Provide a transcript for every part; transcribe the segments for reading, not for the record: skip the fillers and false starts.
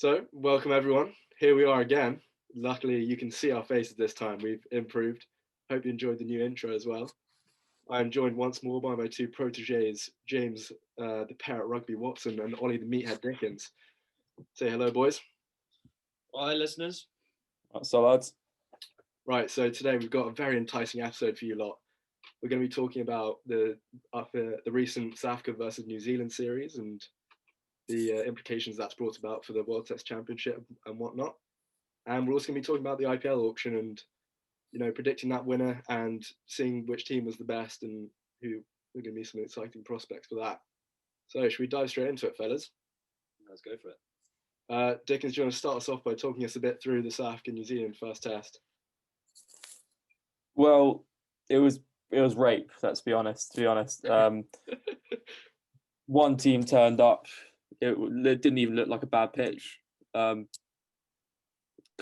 So, welcome everyone. Here we are again. Luckily, you can see our faces this time. We've improved. Hope you enjoyed the new intro as well. I am joined once more by my two proteges, James, the Parrot Rugby Watson, and Ollie, the Meathead Dickens. Say hello, boys. Hi, listeners. So, lads. Right, so today we've got a very enticing episode for you lot. We're going to be talking about the recent South Africa versus New Zealand series and the implications that's brought about for the World Test Championship and whatnot. And we're also going to be talking about the IPL auction and, predicting that winner and seeing which team was the best and who are going to be some exciting prospects for that. So should we dive straight into it, fellas? Let's go for it. Dickens, do you want to start us off by talking us a bit through the South Africa New Zealand first test? Well, it was rape. Let's be honest. One team turned up. It didn't even look like a bad pitch. Can't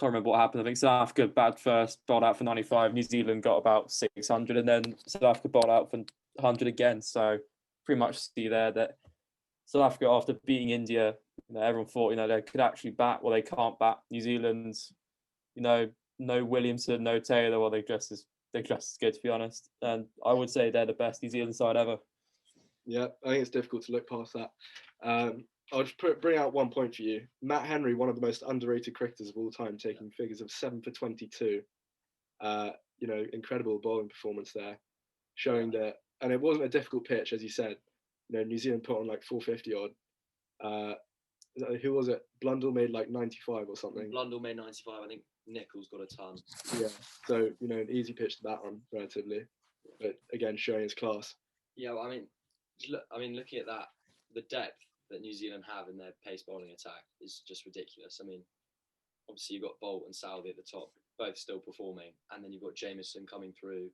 remember what happened. I think South Africa batted first, bowled out for 95. New Zealand got about 600, and then South Africa bowled out for 100 again. So pretty much see there that South Africa, after beating India, everyone thought they could actually bat. Well, they can't bat. New Zealand's, no Williamson, no Taylor. Well, they're just as good, to be honest. And I would say they're the best New Zealand side ever. Yeah, I think it's difficult to look past that. I'll just bring out one point for you. Matt Henry, one of the most underrated cricketers of all time, taking figures of 7 for 22. Incredible bowling performance there, showing that. And it wasn't a difficult pitch, as you said. New Zealand put on like 450 odd. Who was it? Blundell made like 95 or something. Blundell made 95. I think Nichols got a ton. Yeah, so an easy pitch to bat on relatively, but again showing his class. Yeah, well, looking at that, the depth that New Zealand have in their pace bowling attack is just ridiculous. I mean, obviously you've got Bolt and Southey at the top, both still performing, and then you've got Jamieson coming through.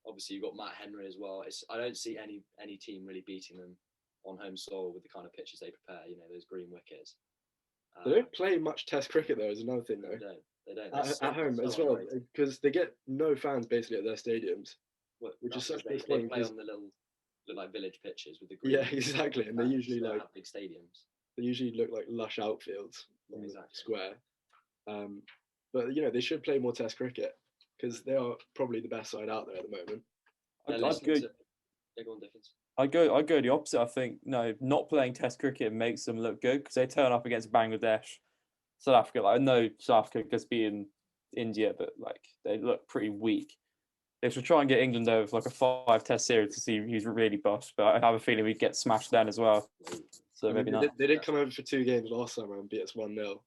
Obviously you've got Matt Henry as well. I don't see any team really beating them on home soil with the kind of pitches they prepare. Those green wickets. They don't play much Test cricket though. Is another thing though. They don't. At home as well, because they get no fans basically at their stadiums, which is such a They play on the little look like village pitches with the green. Yeah, exactly, and they usually have big stadiums. They usually look like lush outfields on the square. But they should play more Test cricket because they are probably the best side out there at the moment. I go the opposite. I think not playing Test cricket makes them look good because they turn up against Bangladesh, South Africa. I know South Africa just being India, but they look pretty weak. They should try and get England over for a 5-test series to see who's really boss. But I have a feeling we'd get smashed then as well. So maybe not. They did come over for 2 games last summer and beat us 1-0.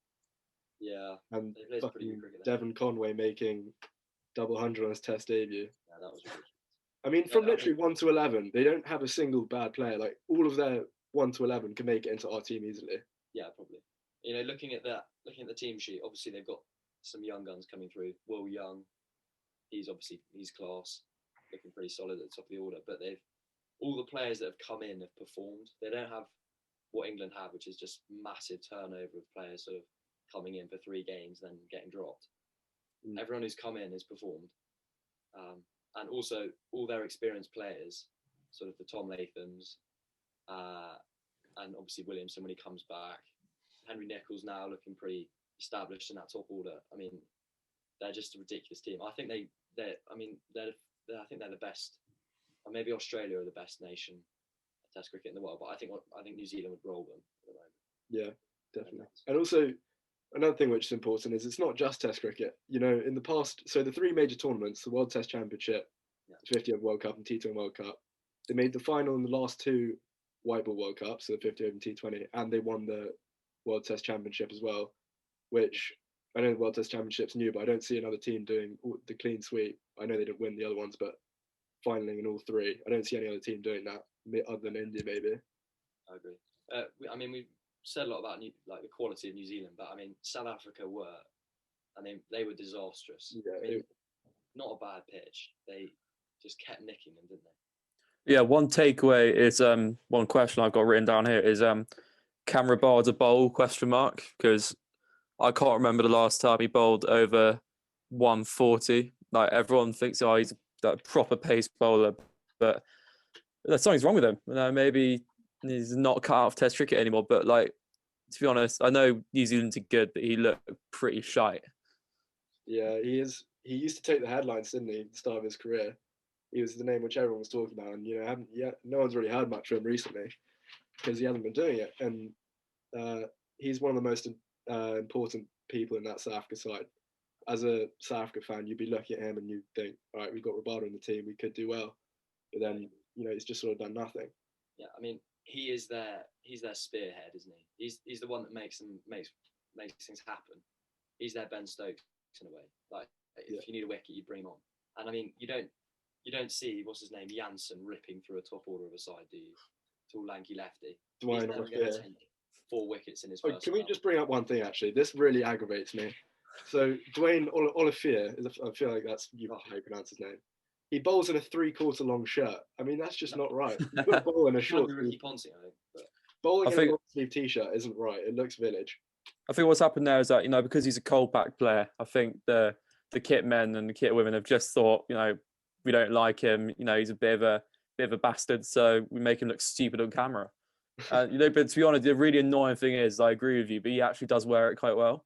Yeah. And Devon Conway making double 100 on his Test debut. Yeah, that was ridiculous. I mean, from literally 1 to 11, they don't have a single bad player. Like all of their 1 to 11 can make it into our team easily. Yeah, probably. Looking at the team sheet, obviously they've got some young guns coming through. Will Young, he's class, looking pretty solid at the top of the order. But all the players that have come in have performed. They don't have what England have, which is just massive turnover of players sort of coming in for 3 games then getting dropped. Everyone who's come in has performed. And also all their experienced players, sort of the Tom Lathams, and obviously Williamson when he comes back. Henry Nichols now looking pretty established in that top order. I mean, they're just a ridiculous team. I think they're the best. Or maybe Australia are the best nation at Test cricket in the world, but I think New Zealand would roll them at the moment. Yeah, definitely. And also another thing which is important is it's not just Test cricket. In the past, so the 3 major tournaments, the World Test Championship, the 50 Over World Cup and T20 World Cup, they made the final in the last 2 White Ball World Cups, so the 50 Over and T20, and they won the World Test Championship as well, which I know the World Test Championship's new, but I don't see another team doing the clean sweep. I know they didn't win the other ones, but finaling in all 3, I don't see any other team doing that other than India maybe. I agree. We've said a lot about the quality of New Zealand, but South Africa they were disastrous. Yeah, not a bad pitch. They just kept nicking them, didn't they? Yeah, one takeaway is one question I've got written down here is can Rabada bowl ? Because I can't remember the last time he bowled over 140. Everyone thinks he's a proper pace bowler, but something's wrong with him. Maybe he's not cut out of Test cricket anymore. But to be honest, I know New Zealand's are good, but he looked pretty shite. Yeah, he is. He used to take the headlines, didn't he? At the start of his career, he was the name which everyone was talking about, and haven't yet. No one's really heard much of him recently because he hasn't been doing it. And he's one of the most important people in that South Africa side. As a South Africa fan, you'd be looking at him and you think, all right, we've got Roberto in the team, we could do well. But then, he's just sort of done nothing. Yeah, I mean, he's their spearhead, isn't he? He's the one that makes things happen. He's their Ben Stokes in a way. Like, if you need a wicket, you bring him on. And I mean, you don't see, what's his name, Janssen ripping through a top order of a side, do you? Tall, lanky lefty. He's never going to take 4 wickets in his first Can we just bring up one thing, actually? This really aggravates me. So, Dwayne Olivier, I feel like that's how you pronounce his name. He bowls in a 3/4 long shirt. I mean, that's just not right. You've got to bowl in a short sleeve. Bowling in a long sleeve t-shirt isn't right. It looks village. I think what's happened there is that, because he's a cold pack player, I think the kit men and the kit women have just thought, we don't like him. He's a bit of a bastard, so we make him look stupid on camera. But to be honest, the really annoying thing is, I agree with you, but he actually does wear it quite well.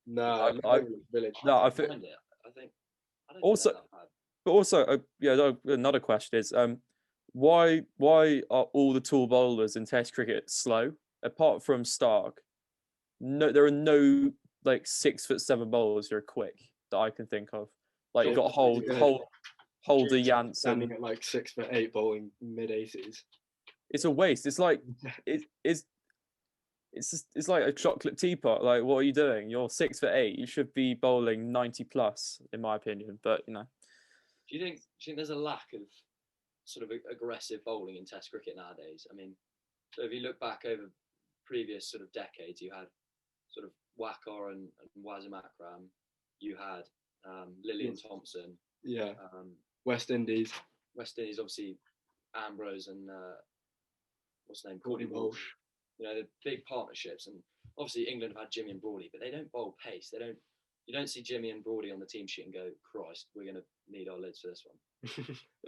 No, village. No, I think. Another question is, why are all the tall bowlers in Test cricket slow? Apart from Stark, no, there are no 6'7" bowlers who are quick that I can think of. Like you've got Holder, Janssen, standing at 6'8", bowling mid-80s. It's a waste. It's like it's like a chocolate teapot. Like, what are you doing? You're 6'8". You should be bowling 90 plus, in my opinion. But Do you think there's a lack of sort of aggressive bowling in Test cricket nowadays? I mean, so if you look back over previous sort of decades, you had sort of Wakar and Wasim Akram. You had Lillian Thompson. Yeah. West Indies, obviously Ambrose and what's the name? Courtney Walsh. The big partnerships, and obviously England have had Jimmy and Broady, but they don't bowl pace. You don't see Jimmy and Broady on the team sheet and go, Christ, we're going to need our lids for this one.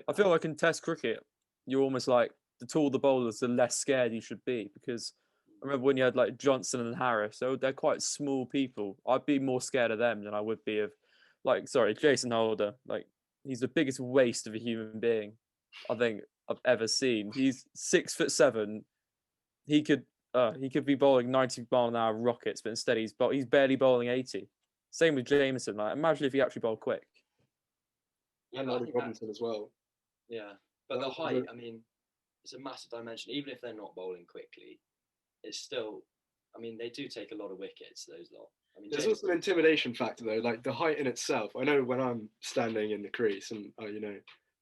I feel like in Test cricket, you're almost like, the taller the bowlers, the less scared you should be. Because I remember when you had Johnson and Harris, so they're quite small people. I'd be more scared of them than I would be of, Jason Holder. He's the biggest waste of a human being I think I've ever seen. He's 6'7". He could be bowling 90-mile-an-hour rockets, but instead he's barely bowling 80. Same with Jameson. Imagine if he actually bowled quick. And Ollie Robinson as well. Yeah, but the height, I mean, it's a massive dimension. Even if they're not bowling quickly, it's still, I mean, they do take a lot of wickets, those lot. I mean, there's also an intimidation factor, though. The height in itself. I know when I'm standing in the crease and,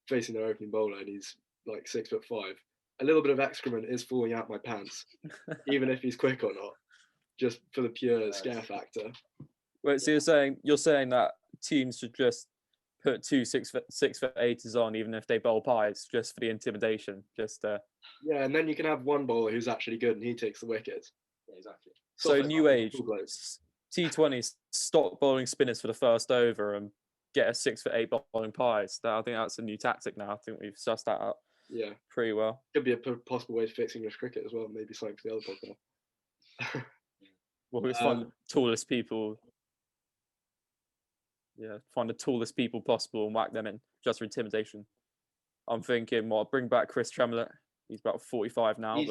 facing their opening bowler and he's 6'5", a little bit of excrement is falling out my pants, even if he's quick or not, just for the pure scare factor. Wait, so you're saying that teams should just put 2 6'8" on, even if they bowl pies, just for the intimidation, Yeah, and then you can have one bowler who's actually good and he takes the wickets. Yeah, exactly. So new age T20, stop bowling spinners for the first over and get a 6'8" bowling pies. I think that's a new tactic now. I think we've sussed that out. Yeah, pretty well. Could be a possible way to fix English cricket as well. Maybe something for the other podcast. Well, we find the tallest people. Yeah, find the tallest people possible and whack them in just for intimidation. I'm thinking, bring back Chris Tremlett. He's about 45 now, he's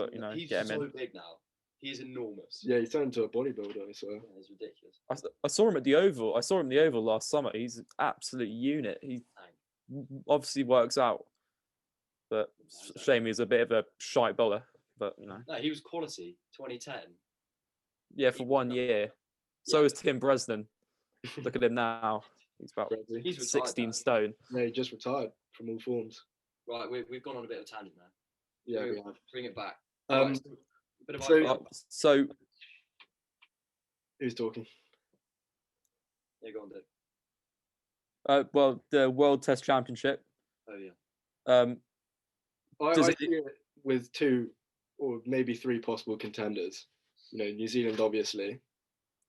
get him so in. big now. He's enormous. Yeah, he's turned into a bodybuilder, so yeah, it's ridiculous. I saw him at the Oval. I saw him at the Oval last summer. He's an absolute unit. He obviously works out, but shame he's a bit of a shite bowler. But No, he was quality 2010. Yeah, for 1 year. So is Tim Bresnan. Look at him now. He's about 16 stone. Yeah, he just retired from all forms. Right, we've gone on a bit of a tangent now. Yeah, we have. Bring it back. So who's talking? Yeah, go on, Dave. Well, the World Test Championship. Oh yeah. I see it with 2 or maybe 3 possible contenders. New Zealand, obviously,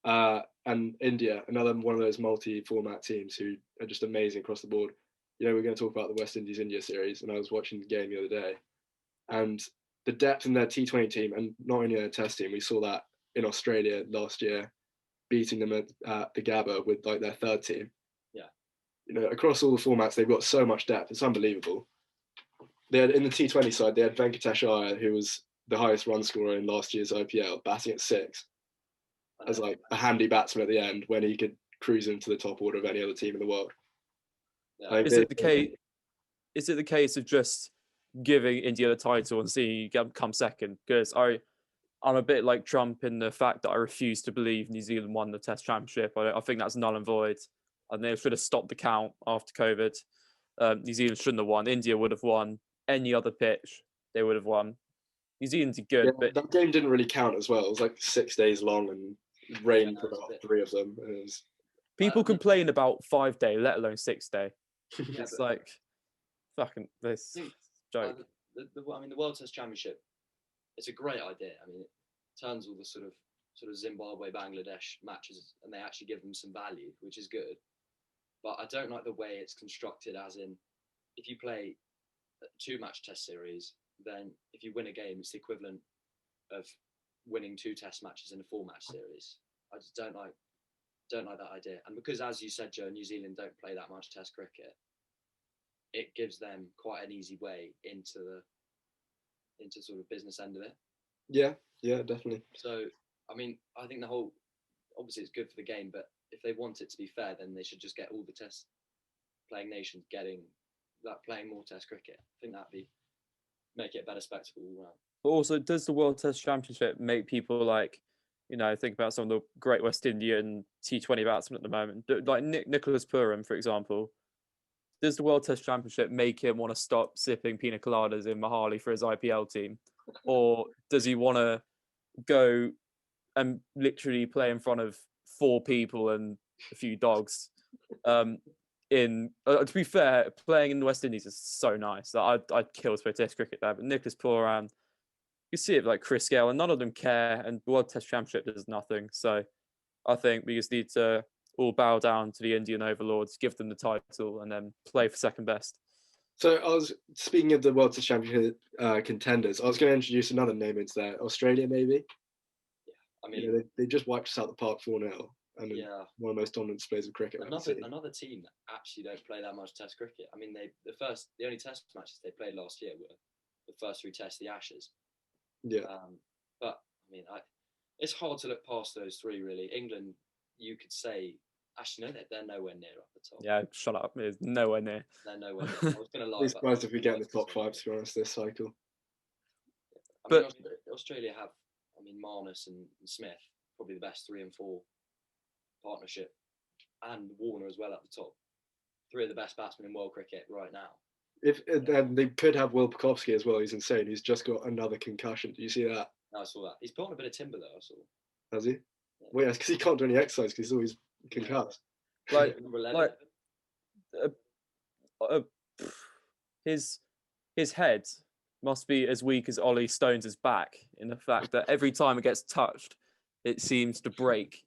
and India, another one of those multi-format teams who are just amazing across the board. We're going to talk about the West Indies-India series, and I was watching the game the other day, and the depth in their T20 team, and not only their Test team, we saw that in Australia last year, beating them at the Gabba with like their third team. Yeah. You know, across all the formats, they've got so much depth. It's unbelievable. They had in the T20 side, they had Venkatesh Iyer, who was the highest run scorer in last year's IPL, batting at 6 as like a handy batsman at the end when he could cruise into the top order of any other team in the world. Yeah. Like, Is it the case? Is it the case of just giving India the title and seeing you come second? Because I'm a bit like Trump in the fact that I refuse to believe New Zealand won the Test Championship. I think that's null and void, and they should have stopped the count after COVID. New Zealand shouldn't have won. India would have won. Any other pitch, they would have won. New Zealand's good, yeah, but that game didn't really count as well. It was like 6 days long and rained for about 3 of them. It was... people complain about 5-day, let alone 6-day. Yeah, It's like fucking this joke. The World Test Championship, it's a great idea. I mean, it turns all the sort of Zimbabwe, Bangladesh matches, and they actually give them some value, which is good. But I don't like the way it's constructed, as in, if you play a 2-match Test series, then if you win a game, it's the equivalent of winning 2 Test matches in a 4-match series. I just don't like that idea. And because, as you said, Joe, New Zealand don't play that much Test cricket, it gives them quite an easy way into sort of business end of it. Yeah, definitely. So, I mean, I think obviously it's good for the game, but if they want it to be fair, then they should just get all the Test playing nations playing more Test cricket. I think that'd make it a better spectacle all round. But also, does the World Test Championship make people like, think about some of the great West Indian T20 batsmen at the moment, like Nicholas Puram, for example? Does the World Test Championship make him want to stop sipping pina coladas in Mohali for his IPL team? Or does he want to go and literally play in front of 4 people and a few dogs? To be fair, playing in the West Indies is so nice. I'd kill to play Test cricket there. But Nicholas Puram, you see it like Chris Gale, and none of them care. And the World Test Championship does nothing. So I think we just need to all bow down to the Indian overlords, give them the title, and then play for second best. So I was speaking of the World Test Championship contenders. I was going to introduce another name into there. Australia, maybe. Yeah, I mean, they just wiped us out the park 4-0, and one of the most dominant displays of cricket. Another team that actually don't play that much Test cricket. I mean, the only Test matches they played last year were the first 3 Tests, the Ashes. Yeah. But I mean, it's hard to look past those 3 really. England, you could say. Actually, no, they're nowhere near up the top. Yeah, shut up. It's nowhere near. They're nowhere near. I was going to lie. I'd be surprised if we get in the top 5, to be honest, this cycle. I mean, Australia have, Marnus and Smith, probably the best 3 and 4 partnership, and Warner as well at the top. 3 of the best batsmen in world cricket right now. Then they could have Will Pukovski as well. He's insane. He's just got another concussion. Do you see that? No, I saw that. He's put on a bit of timber though. I saw. Has he? Yeah. Well, yeah, because he can't do any exercise because he's always concussed. Like his head must be as weak as Ollie Stones' back, in the fact that every time it gets touched, it seems to break.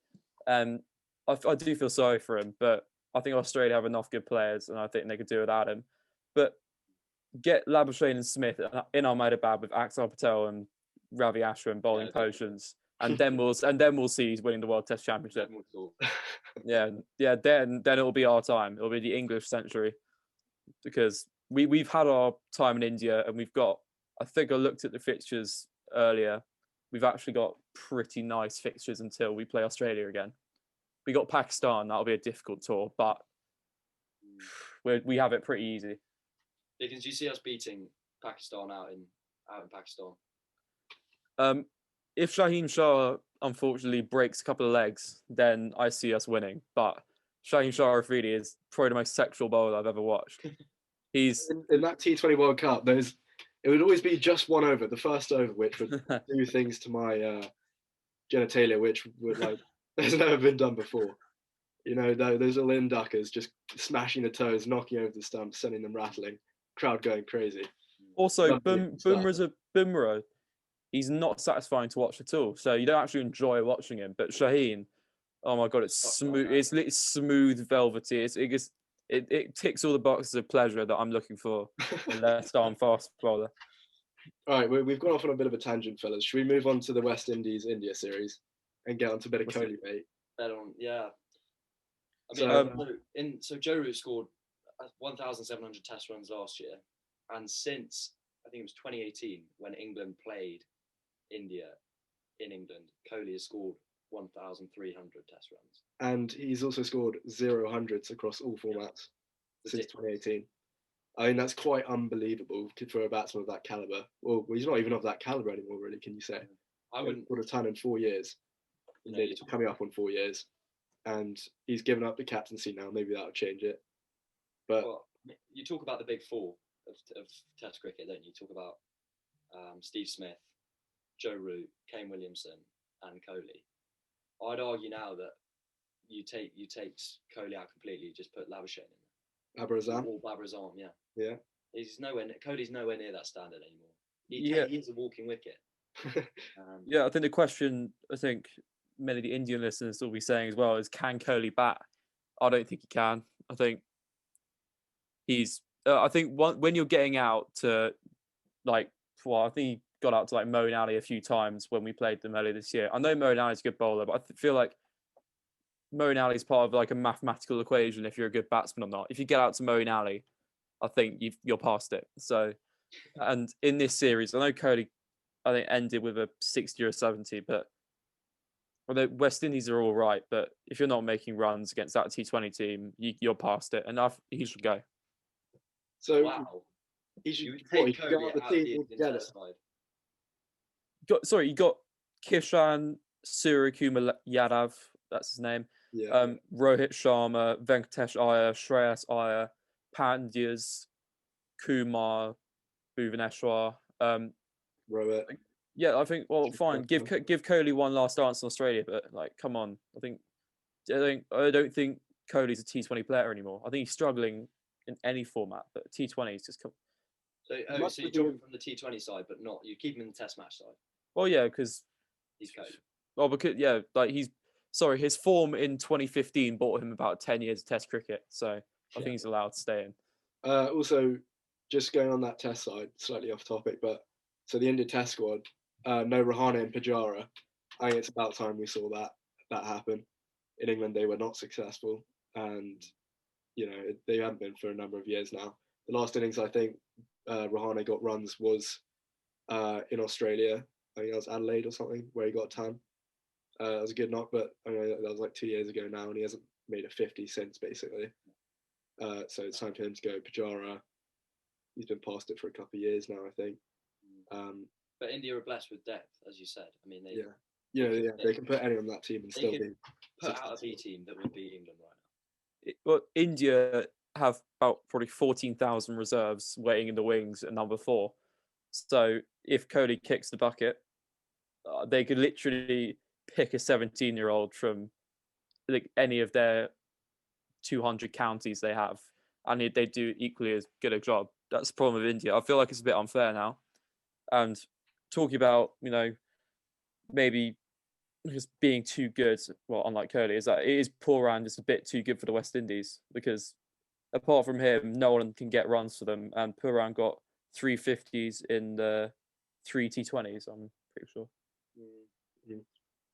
And I do feel sorry for him, but I think Australia have enough good players, and I think they could do without him. But get Labuschagne and Smith in Ahmedabad with Axar Patel and Ravi Ashwin bowling potions. And then we'll see he's winning the World Test Championship. Then it'll be our time. It'll be the English century, because we've had our time in India, and we've got. I think I looked at the fixtures earlier. We've actually got pretty nice fixtures until we play Australia again. We got Pakistan. That'll be a difficult tour, but we have it pretty easy. Dickens, do you see us beating Pakistan out in Pakistan? If Shaheen Shah unfortunately breaks a couple of legs, then I see us winning. But Shaheen Shah Afridi is probably the most sexual bowler I've ever watched. He's in that T20 World Cup. It would always be just one over, the first over, which would do things to my genitalia, which would has never been done before. Those little induckers just smashing the toes, knocking over the stumps, sending them rattling, crowd going crazy. Also, Bumrah. He's not satisfying to watch at all. So you don't actually enjoy watching him. But Shaheen, oh my God, it's smooth. It's smooth, velvety. It ticks all the boxes of pleasure that I'm looking for in left-arm fast bowler. All right, we've gone off on a bit of a tangent, fellas. Should we move on to the West Indies-India series? and get onto a bit of What's Kohli bait. Bet on, yeah. I So, mean, so Joe Root scored 1,700 Test runs last year, and since I think it was 2018 when England played India in England, Kohli has scored 1,300 Test runs. And he's also scored 0 hundreds across all formats since 2018. I mean, that's quite unbelievable for a batsman of that caliber. Well, he's not even of that caliber anymore, really. Can you say? I wouldn't. Scored a ton in 4 years. You know, Coming up on 4 years, and he's given up the captaincy now. Maybe that'll change it. But you talk about the big four of Test cricket, don't you? You talk about Steve Smith, Joe Root, Kane Williamson, and Kohli. I'd argue now that you take Kohli out completely, just put Labuschagne in there. Babar Or Babar Azam, yeah. Yeah. Kohli's nowhere near that standard anymore. He's a walking wicket. Yeah, I think the question, many of the Indian listeners will be saying as well is, can Kohli bat? I don't think he can. I think when you're getting out to I think he got out to like Moeen Ali a few times when we played them earlier this year. I know Moeen Ali's a good bowler, but I feel like Moeen Ali's part of like a mathematical equation if you're a good batsman or not. If you get out to Moeen Ali, I think you're past it. So, and in this series, I know Kohli, I think, ended with a 60 or 70, but although West Indies are all right, but if you're not making runs against that T20 team, you're past it. And he should go. So wow. He should, you would take Kohli out of the Indian Test side. You got Kishan Suryakumar Yadav, that's his name. Yeah. Rohit Sharma, Venkatesh Iyer, Shreyas Iyer, Pandyas, Kumar, Bhuvaneshwar. Rohit. Yeah, I think. Well, fine. Give Kohli one last dance in Australia, but like, come on. I don't think Kohli's a T20 player anymore. I think he's struggling in any format, but T20 is just. So you drop him from the T20 side, but not you keep him in the Test match side. Well, yeah, because he's Kohli. Well, because his form in 2015 bought him about 10 years of Test cricket, so I think he's allowed to stay in. Also, just going on that Test side, slightly off topic, but so the India Test squad, no Rahane and Pujara. I think it's about time we saw that happen. In England, they were not successful, and they haven't been for a number of years now. The last innings I think Rahane got runs was in Australia. I think that was Adelaide or something, where he got a ton. That was a good knock, but I know that was like 2 years ago now, and he hasn't made a 50 since, basically. So it's time for him to go. Pujara, he's been past it for a couple of years now, I think. But India are blessed with depth, as you said. I mean, they can put anyone on that team and still be put out a B team that would beat England right now. Well, India have about probably 14,000 reserves waiting in the wings at number 4. So if Kohli kicks the bucket, they could literally pick a 17-year-old from like any of their 200 counties they have, and they do equally as good a job. That's the problem with India. I feel like it's a bit unfair now. And talking about, maybe just being too good, well, unlike Kohli, is that it is Pooran just a bit too good for the West Indies, because apart from him, no one can get runs for them. And Pooran got 350s in the 3 T20s, I'm pretty sure. Mm-hmm.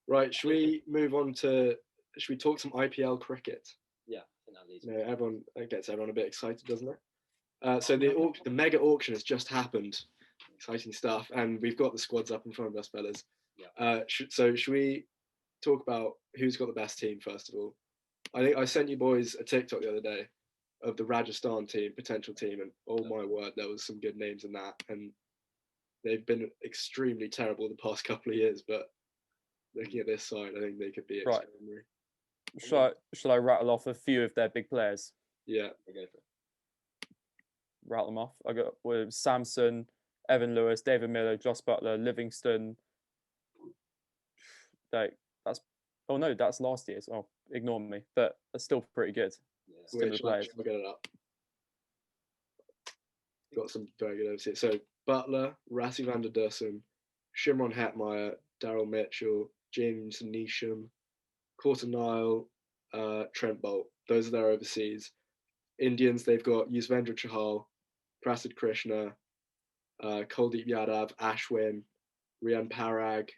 Right, should we move on to, should we talk some IPL cricket? Yeah, I think that leads. Everyone, it gets everyone a bit excited, doesn't it? So the mega auction has just happened. Exciting stuff, and we've got the squads up in front of us, fellas. Yeah. So should we talk about who's got the best team first of all? I think I sent you boys a TikTok the other day of the Rajasthan team, potential team, and oh my word, there was some good names in that, and they've been extremely terrible the past couple of years, but looking at this side, I think they could be extraordinary. Shall I rattle off a few of their big players? Yeah. Go for it. Rattle them off. I got Samson, Evan Lewis, David Miller, Joss Butler, Livingston. That's last year's. Oh, ignore me, but that's still pretty good. Yeah. Wait, I'll get it up. Got some very good overseas. So Butler, Rassi van der Dussen, Shimron Hetmeyer, Daryl Mitchell, James Neesham, Courtney Nile, Trent Bolt. Those are their overseas. Indians, they've got Yuzvendra Chahal, Prasid Krishna, Kuldeep Yadav, Ashwin, Rian Parag,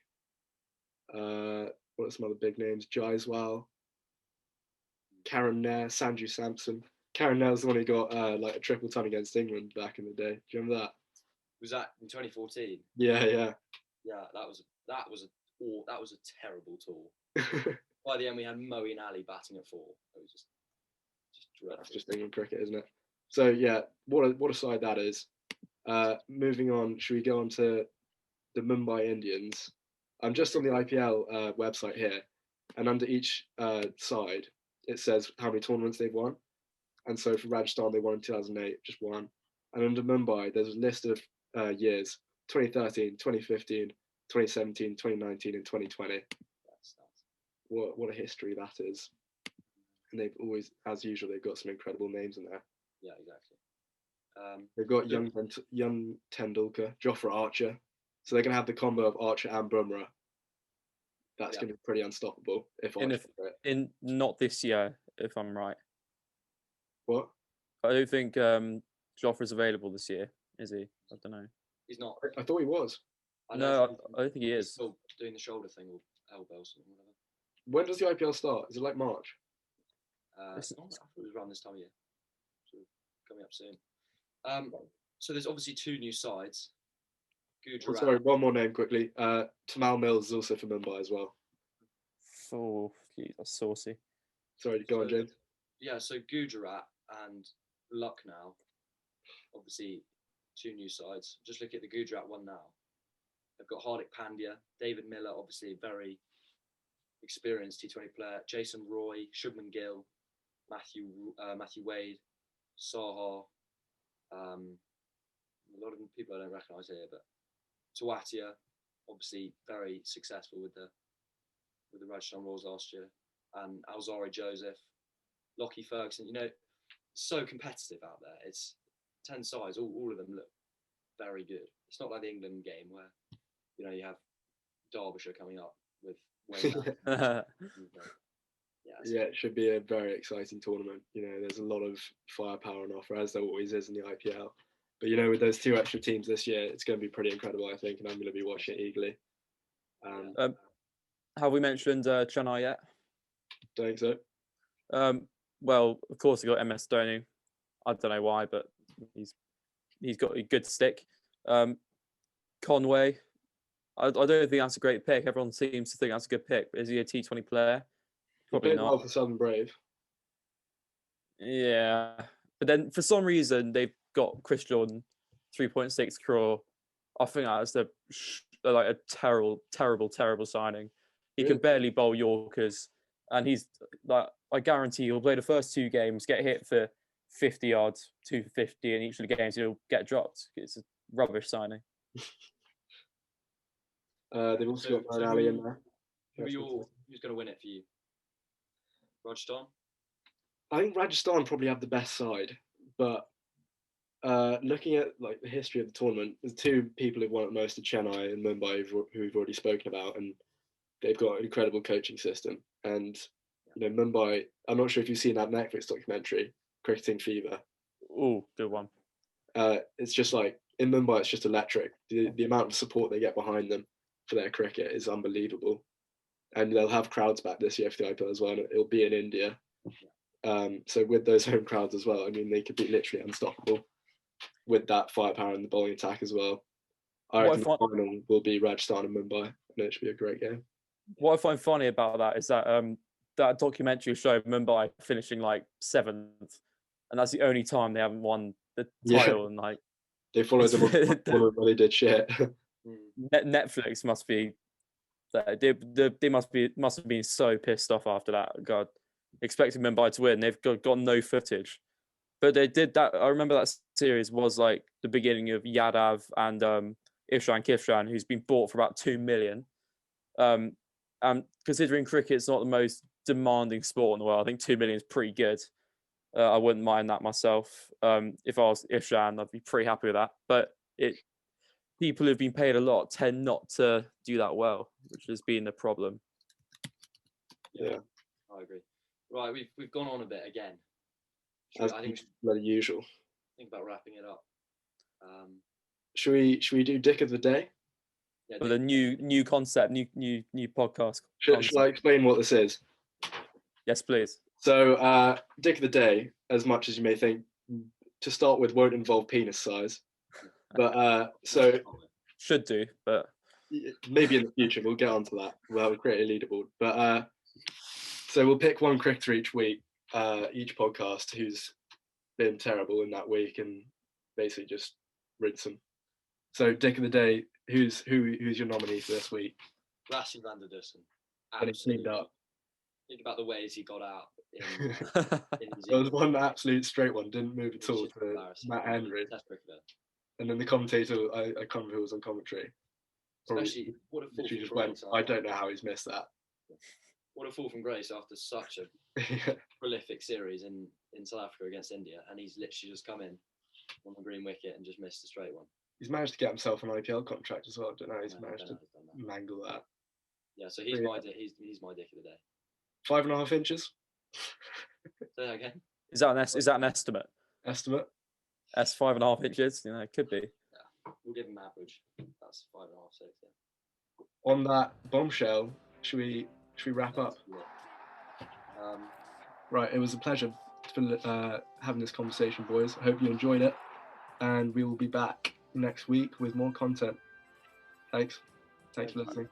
what are some other big names? Jaiswal, Karen Nair, Sanju Samson. Karen Nair's the one who got like a triple ton against England back in the day. Do you remember that? Was that in 2014? Yeah, yeah. Yeah, that was a terrible tour. By the end, we had Moeen Ali batting at 4. It was just dreadful. That's just England cricket, isn't it? So yeah, what a side that is. Moving on, should we go on to the Mumbai Indians? I'm just on the IPL website here, and under each side, it says how many tournaments they've won. And so for Rajasthan, they won in 2008, just one. And under Mumbai, there's a list of years: 2013, 2015, 2017, 2019, and 2020. What a history that is. And they've always, as usual, they've got some incredible names in there. Yeah, exactly. They've got young Tendulkar, Jofra Archer. So they're going to have the combo of Archer and Bumrah. That's going to be pretty unstoppable if not this year, if I'm right. What? I don't think Jofra's available this year, is he? I don't know. He's not. I thought he was. I don't think he is. Still doing the shoulder thing or elbow or something. Whatever. When does the IPL start? Is it like March? I thought it was around this time of year. So coming up soon. So there's obviously 2 new sides. Gujarat. Sorry, one more name quickly. Tamal Mills is also for Mumbai as well. Oh, that's saucy. Sorry, go on, James. Yeah, so Gujarat and Lucknow, obviously 2 new sides. Just look at the Gujarat one now. They've got Hardik Pandya, David Miller, obviously a very experienced T20 player, Jason Roy, Shubman Gill, Matthew Wade, Saha, a lot of people I don't recognise here, but Tawatia, obviously very successful with the Rajasthan Royals last year, and Alzari Joseph, Lockie Ferguson. You know, so competitive out there. It's 10 sides. All of them look very good. It's not like the England game where you have Derbyshire coming up with Wayne. Yeah, it should be a very exciting tournament. There's a lot of firepower on offer, as there always is in the IPL. But with those 2 extra teams this year, it's going to be pretty incredible, I think, and I'm going to be watching it eagerly. Have we mentioned Chennai yet? Don't think so. Well, of course, we got MS Dhoni. I don't know why, but he's got a good stick. Conway, I don't think that's a great pick. Everyone seems to think that's a good pick. But is he a T20 player? Probably not. Well for Southern Brave. Yeah, but then for some reason they've got Chris Jordan, 3.6 crore. I think that's a terrible signing. He can barely bowl Yorkers, and he's like, I guarantee he'll play the first 2 games, get hit for 50 yards, 2 for 50 in each of the games. He'll get dropped. It's a rubbish signing. They've also got Ali in there. Who's going to win it for you? Rajasthan? I think Rajasthan probably have the best side, but looking at like the history of the tournament, there's 2 people who've won it most: Chennai and Mumbai, who we've already spoken about, and they've got an incredible coaching system. And Mumbai, I'm not sure if you've seen that Netflix documentary, Cricketing Fever. Oh, good one. It's just like in Mumbai, it's just electric. The amount of support they get behind them for their cricket is unbelievable. And they'll have crowds back this year for the IPL as well, and it'll be in India. So with those home crowds as well, I mean, they could be literally unstoppable with that firepower in the bowling attack as well. I reckon the final will be Rajasthan and Mumbai, and it should be a great game. What I find funny about that is that that documentary showed Mumbai finishing like 7th, and that's the only time they haven't won the title. And like they followed them on when they did shit. Netflix must be. They must have been so pissed off after that. God, expecting Mumbai to win, they've got no footage. But they did that. I remember that series was like the beginning of Yadav and Ishan Kishran, who's been bought for about 2 million. Considering cricket's not the most demanding sport in the world, I think 2 million is pretty good. I wouldn't mind that myself. If I was Ishan, I'd be pretty happy with that. But people who've been paid a lot tend not to do that well, which has been the problem. Yeah, I agree. Right, we've gone on a bit again. I think bloody usual. Think about wrapping it up. Should we do Dick of the Day? Yeah, with a new concept, new podcast. Should concept. I explain what this is? Yes, please. So, Dick of the Day, as much as you may think, to start with, won't involve penis size. But so Should do, but maybe in the future we'll get onto that. We'll create a leaderboard. But so we'll pick one cricketer each week, each podcast who's been terrible in that week, and basically just rinse them. So Dick of the Day, who's your nominee for this week? Rassie van der Dussen. And he cleaned up. Think about the ways he got out in New There was Zealand. one absolute straight one, didn't move It at was all just to embarrassing. Matt Henry. Test cricketer. And then the commentator, I can't remember who was on commentary. Probably Especially, what a fall literally from just went, grace. I don't know how he's missed that. What a fall from grace after such a prolific series in South Africa against India, and he's literally just come in on the green wicket and just missed a straight one. He's managed to get himself an IPL contract as well. I don't know. He's I managed don't to know how he's done that. mangle that. Yeah, so he's my dick of the day. 5.5 inches. Say that again. is that an estimate? Estimate. That's 5.5 inches. You know, it could be. Yeah, we'll give him average. That's 5.5, 6. Yeah. On that bombshell, should we wrap up? Right, it was a pleasure having this conversation, boys. I hope you enjoyed it, and we will be back next week with more content. Thanks for listening.